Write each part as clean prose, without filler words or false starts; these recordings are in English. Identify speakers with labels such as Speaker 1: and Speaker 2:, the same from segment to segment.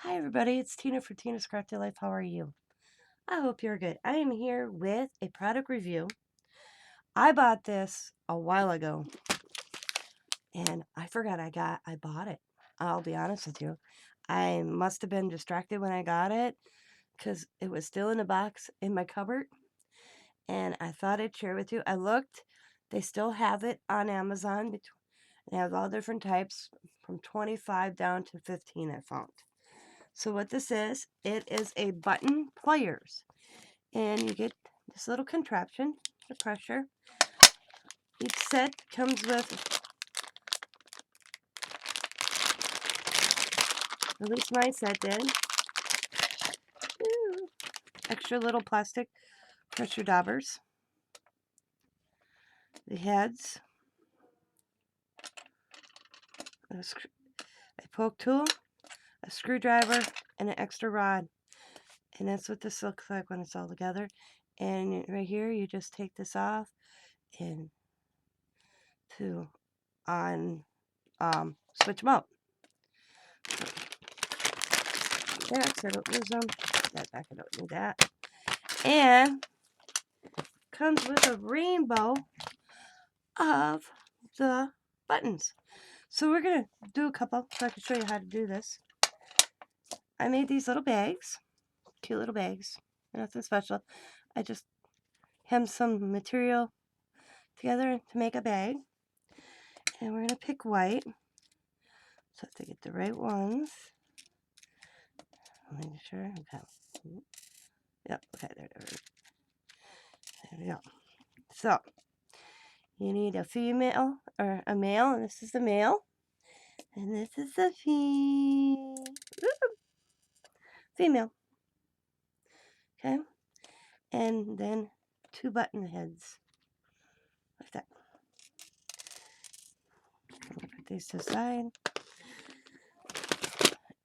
Speaker 1: Hi everybody, it's Tina for Tina's Crafty Life. How are you? I hope you're good. I am here with a product review. I bought this a while ago and I forgot I bought it. I'll be honest with you. I must have been distracted when I got it because it was still in a box in my cupboard and I thought I'd share with you. I looked, they still have it on Amazon. They have all different types from 25 down to 15 I found. So what this is, it is a button pliers. And you get this little contraption, the pressure. Each set comes with, at least my set did, extra little plastic pressure daubers, the heads, a poke tool, a screwdriver, and an extra rod. And that's what this looks like when it's all together. And right here, you just take this off and switch them up. That, so I don't lose them. That back, I don't need that. And comes with a rainbow of the buttons. So we're going to do a couple so I can show you how to do this. I made these little bags, cute little bags, nothing special. I just hemmed some material together to make a bag. And we're going to pick white. So I have to get the right ones. Make sure. Okay. Yep, okay, there we go. So, you need a female or a male, and this is the male. And this is the female. Okay? And then 2 button heads. Like that. Put these to the side.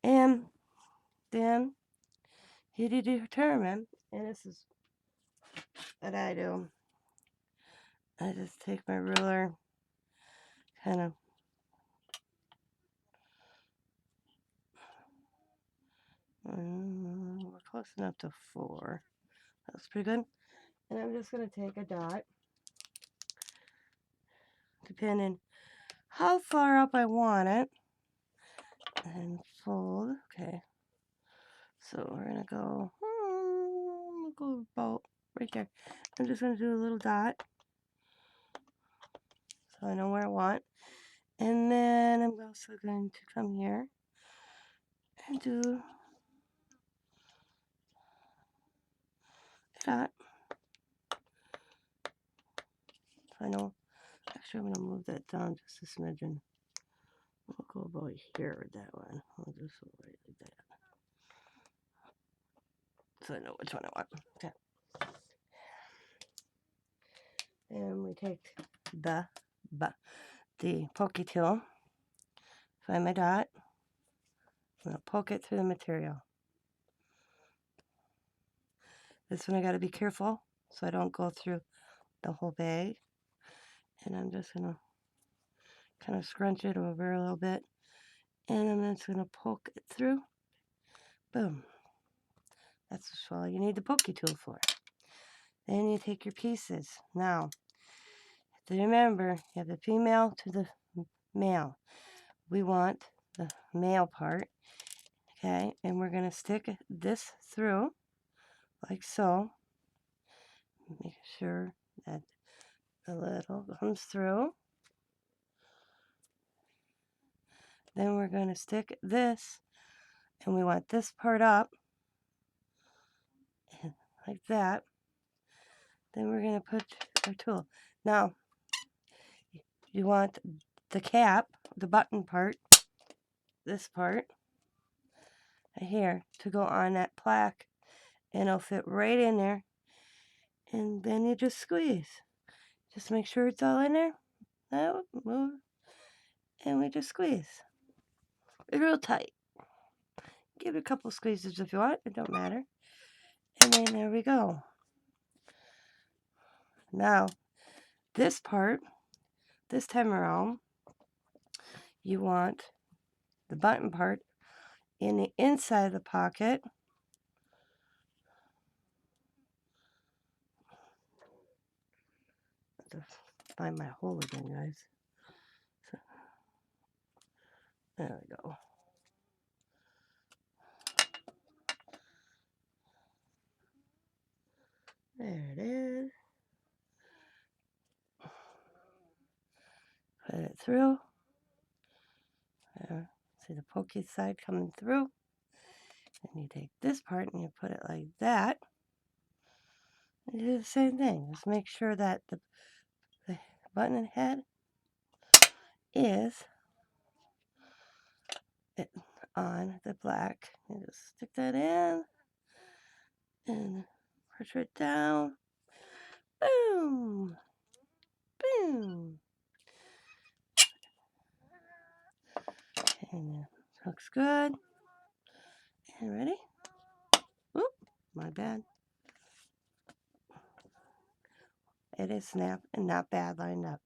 Speaker 1: And then you determine, and this is what I do. I just take my ruler, kind of we're close enough to 4. That's pretty good. And I'm just going to take a dot, depending how far up I want it, and fold. Okay. So we're going to go, about right there. I'm just going to do a little dot so I know where I want. And then I'm also going to come here and do a dot. So I know, actually I'm going to move that down just a smidgen. We'll go about here with that one. I'll just go right like that. So I know which one I want. Okay. And we take the pokey tool, find my dot, I'm going to poke it through the material. This one I got to be careful so I don't go through the whole bag. And I'm just going to kind of scrunch it over a little bit. And I'm just going to poke it through. Boom. That's all you need the pokey tool for. Then you take your pieces. Now, remember, you have the female to the male. We want the male part. Okay, and we're going to stick this through like so. Make sure that the little comes through. Then we're going to stick this, and we want this part up like that. Then we're going to put our tool. Now, you want the cap, the button part, this part right here, to go on that plaque, and it'll fit right in there. And then you just squeeze. Just make sure it's all in there. Now, move. And we just squeeze. Real tight. Give it a couple squeezes if you want. It don't matter. And then there we go. Now, this part, this time around, you want the button part in the inside of the pocket. I have to find my hole again, guys. So, there we go. There it is. Put it through. There. See the pokey side coming through. And you take this part and you put it like that. And you do the same thing. Just make sure that the button head is on the black. You just stick that in and push it down. Boom! Boom! And it looks good. And ready? Oop, my bad. It is snap and not bad lined up.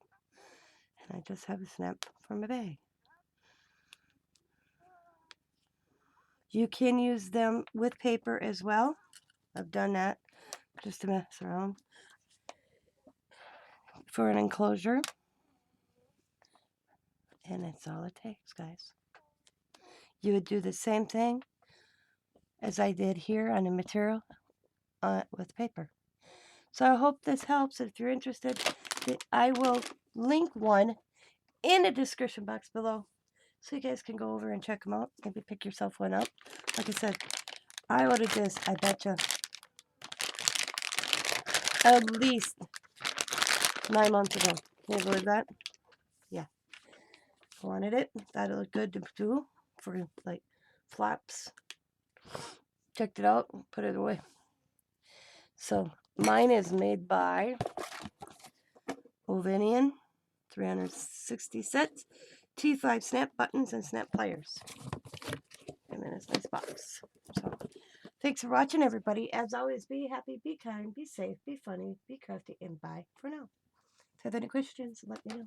Speaker 1: And I just have a snap from a bag. You can use them with paper as well. I've done that just to mess around for an enclosure. And that's all it takes, guys. You would do the same thing as I did here on the material with paper. So I hope this helps. If you're interested, I will link one in the description box below so you guys can go over and check them out. Maybe pick yourself one up. Like I said, I ordered this, I betcha, at least 9 months ago. Can you believe that? Yeah. I wanted it. Thought it looked good to do for like flaps. Checked it out, put it away. So mine is made by Ovinian, 360 sets, T5 snap buttons and snap pliers. And then it's a nice box. So thanks for watching, everybody. As always, be happy, be kind, be safe, be funny, be crafty, and bye for now. If you have any questions, let me know.